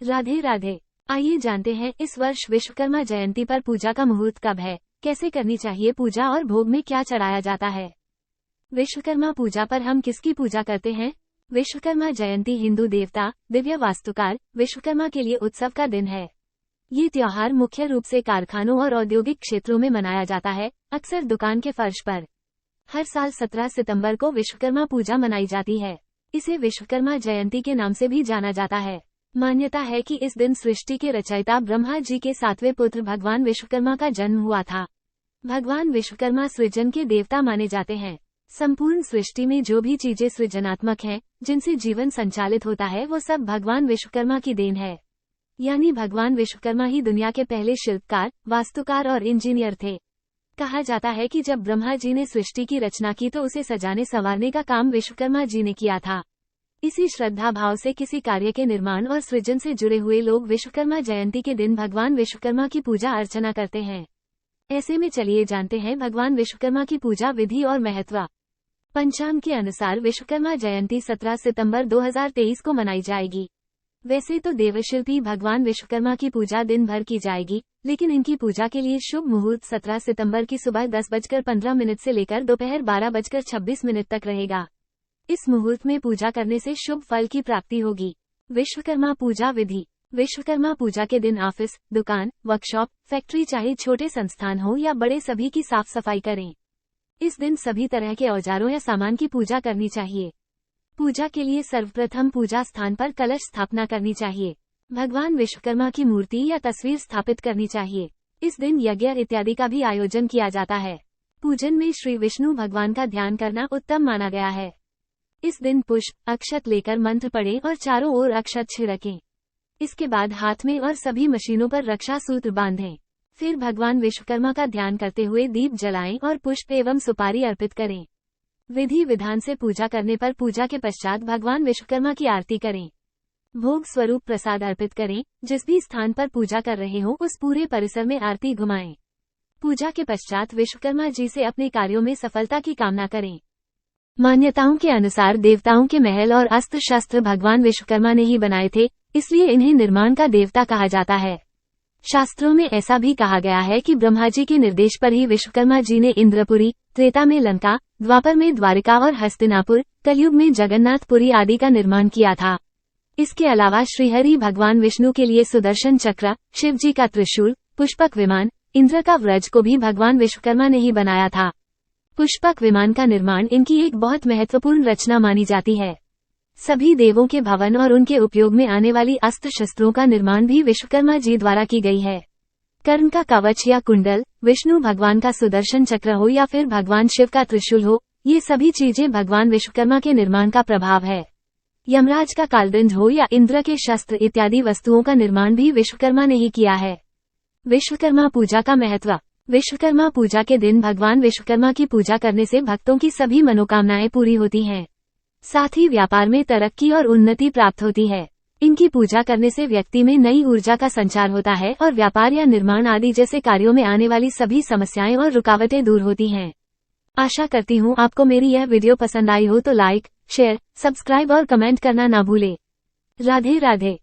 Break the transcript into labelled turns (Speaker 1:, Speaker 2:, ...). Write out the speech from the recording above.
Speaker 1: राधे राधे। आइए जानते हैं इस वर्ष विश्वकर्मा जयंती पर पूजा का मुहूर्त कब है, कैसे करनी चाहिए पूजा और भोग में क्या चढ़ाया जाता है। विश्वकर्मा पूजा पर हम किसकी पूजा करते हैं? विश्वकर्मा जयंती हिंदू देवता, दिव्य वास्तुकार विश्वकर्मा के लिए उत्सव का दिन है। ये त्योहार मुख्य रूप से कारखानों और औद्योगिक क्षेत्रों में मनाया जाता है, अक्सर दुकान के फर्श पर। हर साल 17 सितंबर को विश्वकर्मा पूजा मनाई जाती है। इसे विश्वकर्मा जयंती के नाम से भी जाना जाता है। मान्यता है कि इस दिन सृष्टि के रचयिता ब्रह्मा जी के 7वें पुत्र भगवान विश्वकर्मा का जन्म हुआ था। भगवान विश्वकर्मा सृजन के देवता माने जाते हैं। संपूर्ण सृष्टि में जो भी चीजें सृजनात्मक हैं, जिनसे जीवन संचालित होता है, वो सब भगवान विश्वकर्मा की देन है। यानी भगवान विश्वकर्मा ही दुनिया के पहले शिल्पकार, वास्तुकार और इंजीनियर थे। कहा जाता है कि जब ब्रह्मा जी ने सृष्टि की रचना की तो उसे सजाने संवारने का काम विश्वकर्मा जी ने किया था। इसी श्रद्धा भाव से किसी कार्य के निर्माण और सृजन से जुड़े हुए लोग विश्वकर्मा जयंती के दिन भगवान विश्वकर्मा की पूजा अर्चना करते हैं। ऐसे में चलिए जानते हैं भगवान विश्वकर्मा की पूजा विधि और महत्व। पंचांग के अनुसार विश्वकर्मा जयंती 17 सितंबर 2023 को मनाई जाएगी। वैसे तो देवशिल्पी भगवान विश्वकर्मा की पूजा दिन भर की जाएगी, लेकिन इनकी पूजा के लिए शुभ मुहूर्त 17 सितंबर की सुबह 10:15 से लेकर दोपहर 12:26 तक रहेगा। इस मुहूर्त में पूजा करने से शुभ फल की प्राप्ति होगी। विश्वकर्मा पूजा विधि। विश्वकर्मा पूजा के दिन ऑफिस, दुकान, वर्कशॉप, फैक्ट्री चाहे छोटे संस्थान हो या बड़े सभी की साफ सफाई करें। इस दिन सभी तरह के औजारों या सामान की पूजा करनी चाहिए। पूजा के लिए सर्वप्रथम पूजा स्थान पर कलश स्थापना करनी चाहिए। भगवान विश्वकर्मा की मूर्ति या तस्वीर स्थापित करनी चाहिए। इस दिन यज्ञ इत्यादि का भी आयोजन किया जाता है। पूजन में श्री विष्णु भगवान का ध्यान करना उत्तम माना गया है। इस दिन पुष्प, अक्षत लेकर मंत्र पढ़ें और चारों ओर अक्षत छिड़कें। इसके बाद हाथ में और सभी मशीनों पर रक्षा सूत्र बांधें। फिर भगवान विश्वकर्मा का ध्यान करते हुए दीप जलाएं और पुष्प एवं सुपारी अर्पित करें। विधि विधान से पूजा करने पर पूजा के पश्चात भगवान विश्वकर्मा की आरती करें। भोग स्वरूप प्रसाद अर्पित करें। जिस भी स्थान पर पूजा कर रहे हो उस पूरे परिसर में आरती घुमाएं। पूजा के पश्चात विश्वकर्मा जी से अपने कार्यों में सफलता की कामना करें। मान्यताओं के अनुसार देवताओं के महल और अस्त्र शस्त्र भगवान विश्वकर्मा ने ही बनाए थे, इसलिए इन्हें निर्माण का देवता कहा जाता है। शास्त्रों में ऐसा भी कहा गया है कि ब्रह्मा जी के निर्देश पर ही विश्वकर्मा जी ने इंद्रपुरी, त्रेता में लंका, द्वापर में द्वारिका और हस्तिनापुर, कलयुग में जगन्नाथपुरी आदि का निर्माण किया था। इसके अलावा श्रीहरि भगवान विष्णु के लिए सुदर्शन चक्र, शिव जी का त्रिशूल, पुष्पक विमान, इंद्र का व्रज को भी भगवान विश्वकर्मा ने ही बनाया था। पुष्पक विमान का निर्माण इनकी एक बहुत महत्वपूर्ण रचना मानी जाती है। सभी देवों के भवन और उनके उपयोग में आने वाली अस्त्र शस्त्रों का निर्माण भी विश्वकर्मा जी द्वारा की गई है। कर्ण का कवच या कुंडल, विष्णु भगवान का सुदर्शन चक्र हो या फिर भगवान शिव का त्रिशूल हो, ये सभी चीजें भगवान विश्वकर्मा के निर्माण का प्रभाव है। यमराज का कालदंड हो या इंद्र के शस्त्र इत्यादि वस्तुओं का निर्माण भी विश्वकर्मा ने ही किया है। विश्वकर्मा पूजा का महत्व। विश्वकर्मा पूजा के दिन भगवान विश्वकर्मा की पूजा करने से भक्तों की सभी मनोकामनाएं पूरी होती हैं। साथ ही व्यापार में तरक्की और उन्नति प्राप्त होती है। इनकी पूजा करने से व्यक्ति में नई ऊर्जा का संचार होता है और व्यापार या निर्माण आदि जैसे कार्यों में आने वाली सभी समस्याएं और रुकावटें दूर होती हैं। आशा करती हूँ आपको मेरी यह वीडियो पसंद आई हो तो लाइक, शेयर, सब्सक्राइब और कमेंट करना ना भूले। राधे राधे।